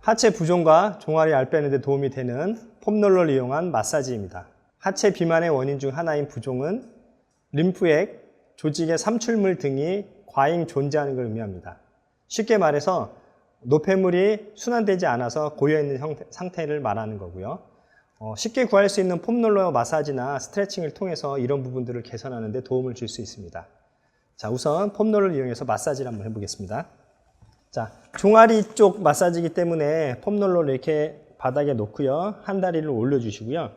하체 부종과 종아리 알 빼는 데 도움이 되는 폼롤러를 이용한 마사지입니다. 하체 비만의 원인 중 하나인 부종은 림프액, 조직의 삼출물 등이 과잉 존재하는 걸 의미합니다. 쉽게 말해서 노폐물이 순환되지 않아서 고여있는 상태를 말하는 거고요. 쉽게 구할 수 있는 폼롤러 마사지나 스트레칭을 통해서 이런 부분들을 개선하는 데 도움을 줄 수 있습니다. 자, 우선 폼롤러를 이용해서 마사지를 한번 해보겠습니다. 자, 종아리 쪽 마사지이기 때문에 폼롤러를 이렇게 바닥에 놓고요. 한 다리를 올려주시고요.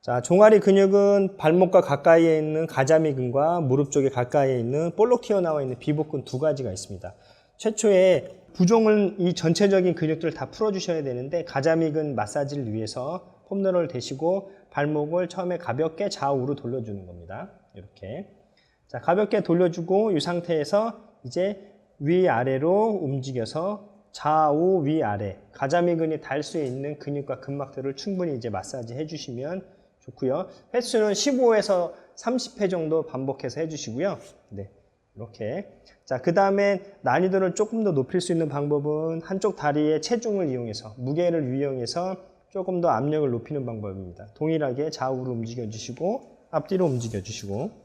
자, 종아리 근육은 발목과 가까이에 있는 가자미근과 무릎 쪽에 가까이에 있는 볼록 튀어나와 있는 비복근 두 가지가 있습니다. 최초에 부종은 이 전체적인 근육들을 다 풀어주셔야 되는데 가자미근 마사지를 위해서 폼롤러를 대시고 발목을 처음에 가볍게 좌우로 돌려주는 겁니다. 이렇게. 자, 가볍게 돌려주고 이 상태에서 이제 위아래로 움직여서 좌우 위아래 가자미근이 닿을 수 있는 근육과 근막들을 충분히 이제 마사지 해주시면 좋고요. 횟수는 15에서 30회 정도 반복해서 해주시고요. 네, 이렇게. 자, 그 다음에 난이도를 조금 더 높일 수 있는 방법은 한쪽 다리의 체중을 이용해서 무게를 이용해서 조금 더 압력을 높이는 방법입니다. 동일하게 좌우로 움직여 주시고 앞뒤로 움직여 주시고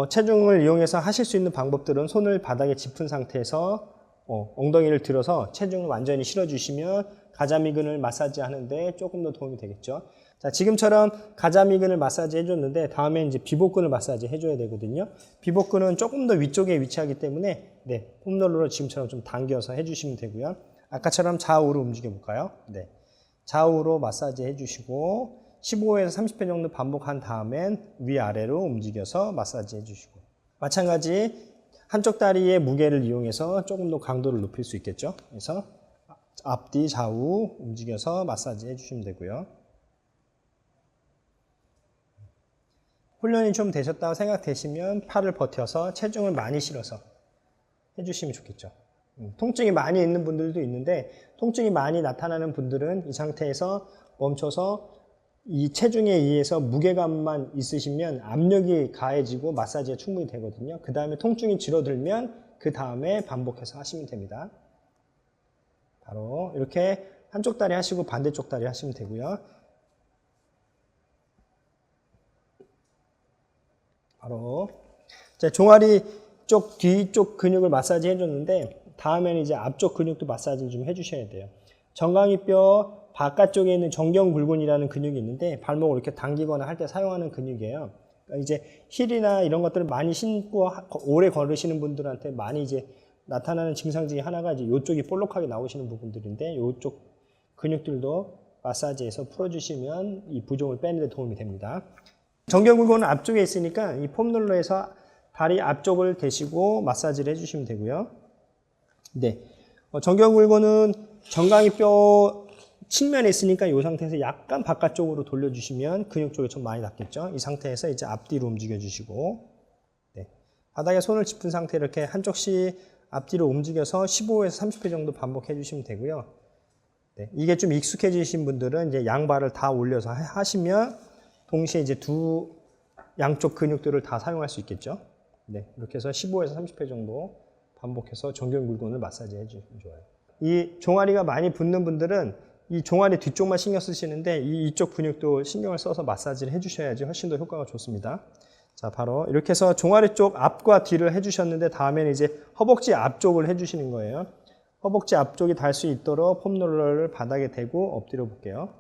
체중을 이용해서 하실 수 있는 방법들은 손을 바닥에 짚은 상태에서 엉덩이를 들어서 체중을 완전히 실어 주시면 가자미근을 마사지 하는데 조금 더 도움이 되겠죠. 자, 지금처럼 가자미근을 마사지 해줬는데 다음에 이제 비복근을 마사지 해줘야 되거든요. 비복근은 조금 더 위쪽에 위치하기 때문에 네, 폼롤러로 지금처럼 좀 당겨서 해주시면 되고요. 아까처럼 좌우로 움직여 볼까요? 네, 좌우로 마사지 해주시고 15에서 30회 정도 반복한 다음엔 위아래로 움직여서 마사지 해주시고 마찬가지 한쪽 다리의 무게를 이용해서 조금 더 강도를 높일 수 있겠죠. 그래서 앞뒤 좌우 움직여서 마사지 해주시면 되고요. 훈련이 좀 되셨다고 생각되시면 팔을 버텨서 체중을 많이 실어서 해주시면 좋겠죠. 통증이 많이 있는 분들도 있는데 통증이 많이 나타나는 분들은 이 상태에서 멈춰서 이 체중에 의해서 무게감만 있으시면 압력이 가해지고 마사지가 충분히 되거든요. 그 다음에 통증이 줄어들면 그 다음에 반복해서 하시면 됩니다. 바로 이렇게 한쪽 다리 하시고 반대쪽 다리 하시면 되고요. 바로 자, 종아리 쪽 뒤쪽 근육을 마사지 해줬는데 다음에는 이제 앞쪽 근육도 마사지를 좀 해주셔야 돼요. 정강이뼈 바깥쪽에 있는 정경굴근이라는 근육이 있는데 발목을 이렇게 당기거나 할 때 사용하는 근육이에요. 그러니까 이제 힐이나 이런 것들을 많이 신고 오래 걸으시는 분들한테 많이 이제 나타나는 증상 중에 하나가 이제 이쪽이 볼록하게 나오시는 부분들인데 이쪽 근육들도 마사지해서 풀어주시면 이 부종을 빼는 데 도움이 됩니다. 정경굴근은 앞쪽에 있으니까 이 폼롤러에서 다리 앞쪽을 대시고 마사지를 해주시면 되고요. 네, 정경굴근은 정강이뼈 측면에 있으니까 이 상태에서 약간 바깥쪽으로 돌려주시면 근육 쪽에 좀 많이 닿겠죠. 이 상태에서 이제 앞뒤로 움직여주시고 네, 바닥에 손을 짚은 상태로 이렇게 한쪽씩 앞뒤로 움직여서 15에서 30회 정도 반복해 주시면 되고요. 네, 이게 좀 익숙해지신 분들은 이제 양발을 다 올려서 하시면 동시에 이제 두 양쪽 근육들을 다 사용할 수 있겠죠. 네, 이렇게 해서 15에서 30회 정도 반복해서 정경굴근을 마사지 해주시면 좋아요. 이 종아리가 많이 붓는 분들은 이 종아리 뒤쪽만 신경 쓰시는데 이쪽 근육도 신경을 써서 마사지를 해주셔야지 훨씬 더 효과가 좋습니다. 자, 바로 이렇게 해서 종아리 쪽 앞과 뒤를 해주셨는데 다음에는 이제 허벅지 앞쪽을 해주시는 거예요. 허벅지 앞쪽이 닿을 수 있도록 폼롤러를 바닥에 대고 엎드려 볼게요.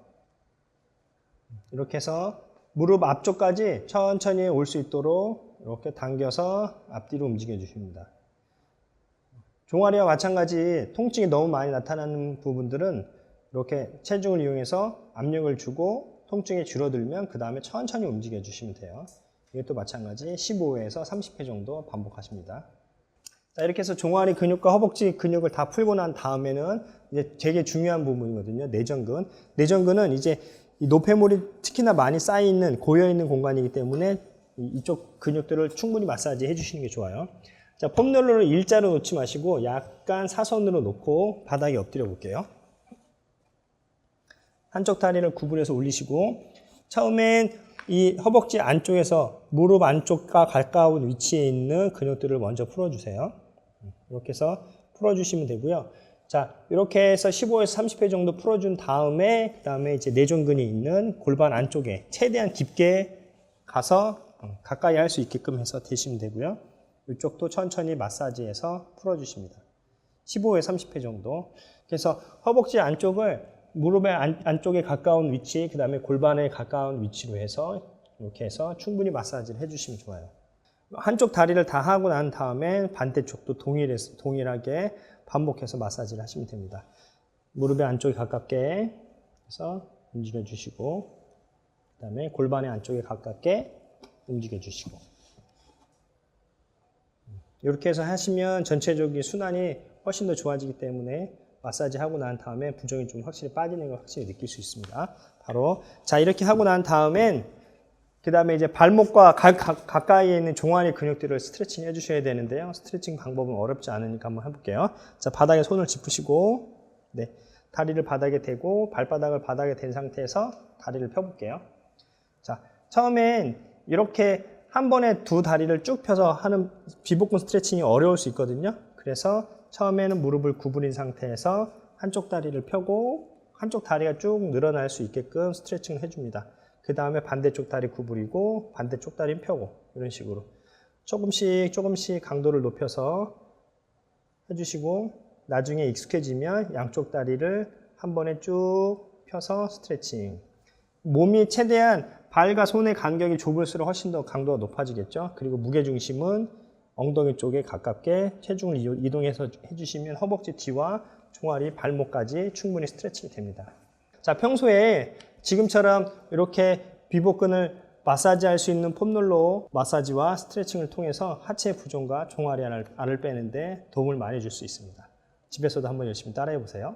이렇게 해서 무릎 앞쪽까지 천천히 올 수 있도록 이렇게 당겨서 앞뒤로 움직여 주십니다. 종아리와 마찬가지 통증이 너무 많이 나타나는 부분들은 이렇게 체중을 이용해서 압력을 주고 통증이 줄어들면 그 다음에 천천히 움직여 주시면 돼요. 이것도 마찬가지 15회에서 30회 정도 반복하십니다. 자, 이렇게 해서 종아리 근육과 허벅지 근육을 다 풀고 난 다음에는 이제 되게 중요한 부분이거든요. 내전근. 내전근은 이제 이 노폐물이 특히나 많이 쌓여있는, 고여있는 공간이기 때문에 이쪽 근육들을 충분히 마사지 해주시는 게 좋아요. 자, 폼롤러를 일자로 놓지 마시고 약간 사선으로 놓고 바닥에 엎드려 볼게요. 한쪽 다리를 구부려서 올리시고 처음엔 이 허벅지 안쪽에서 무릎 안쪽과 가까운 위치에 있는 근육들을 먼저 풀어주세요. 이렇게 해서 풀어주시면 되고요. 자, 이렇게 해서 15에서 30회 정도 풀어준 다음에, 그다음에 이제 내전근이 있는 골반 안쪽에 최대한 깊게 가서 가까이 할 수 있게끔 해서 대시면 되고요. 이쪽도 천천히 마사지해서 풀어주십니다. 15에서 30회 정도. 그래서 허벅지 안쪽을 무릎의 안쪽에 가까운 위치, 그 다음에 골반에 가까운 위치로 해서 이렇게 해서 충분히 마사지를 해주시면 좋아요. 한쪽 다리를 다 하고 난 다음에 반대쪽도 동일하게 반복해서 마사지를 하시면 됩니다. 무릎의 안쪽에 가깝게 해서 움직여 주시고, 그 다음에 골반의 안쪽에 가깝게 움직여 주시고, 이렇게 해서 하시면 전체적인 순환이 훨씬 더 좋아지기 때문에 마사지 하고 난 다음에 부종이 좀 확실히 빠지는 걸 확실히 느낄 수 있습니다. 바로 자, 이렇게 하고 난 다음엔 그 다음에 이제 발목과 가까이에 있는 종아리 근육들을 스트레칭 해주셔야 되는데요. 스트레칭 방법은 어렵지 않으니까 한번 해볼게요. 자, 바닥에 손을 짚으시고, 네, 다리를 바닥에 대고 발바닥을 바닥에 댄 상태에서 다리를 펴볼게요. 자, 처음엔 이렇게 한 번에 두 다리를 쭉 펴서 하는 비복근 스트레칭이 어려울 수 있거든요. 그래서 처음에는 무릎을 구부린 상태에서 한쪽 다리를 펴고 한쪽 다리가 쭉 늘어날 수 있게끔 스트레칭을 해줍니다. 그 다음에 반대쪽 다리 구부리고 반대쪽 다리 펴고 이런 식으로 조금씩 강도를 높여서 해주시고, 나중에 익숙해지면 양쪽 다리를 한 번에 쭉 펴서 스트레칭. 몸이 최대한 발과 손의 간격이 좁을수록 훨씬 더 강도가 높아지겠죠. 그리고 무게중심은 엉덩이 쪽에 가깝게 체중을 이동해서 해주시면 허벅지 뒤와 종아리, 발목까지 충분히 스트레칭이 됩니다. 자, 평소에 지금처럼 이렇게 비복근을 마사지할 수 있는 폼롤러 마사지와 스트레칭을 통해서 하체 부종과 종아리 알을 빼는데 도움을 많이 줄 수 있습니다. 집에서도 한번 열심히 따라해 보세요.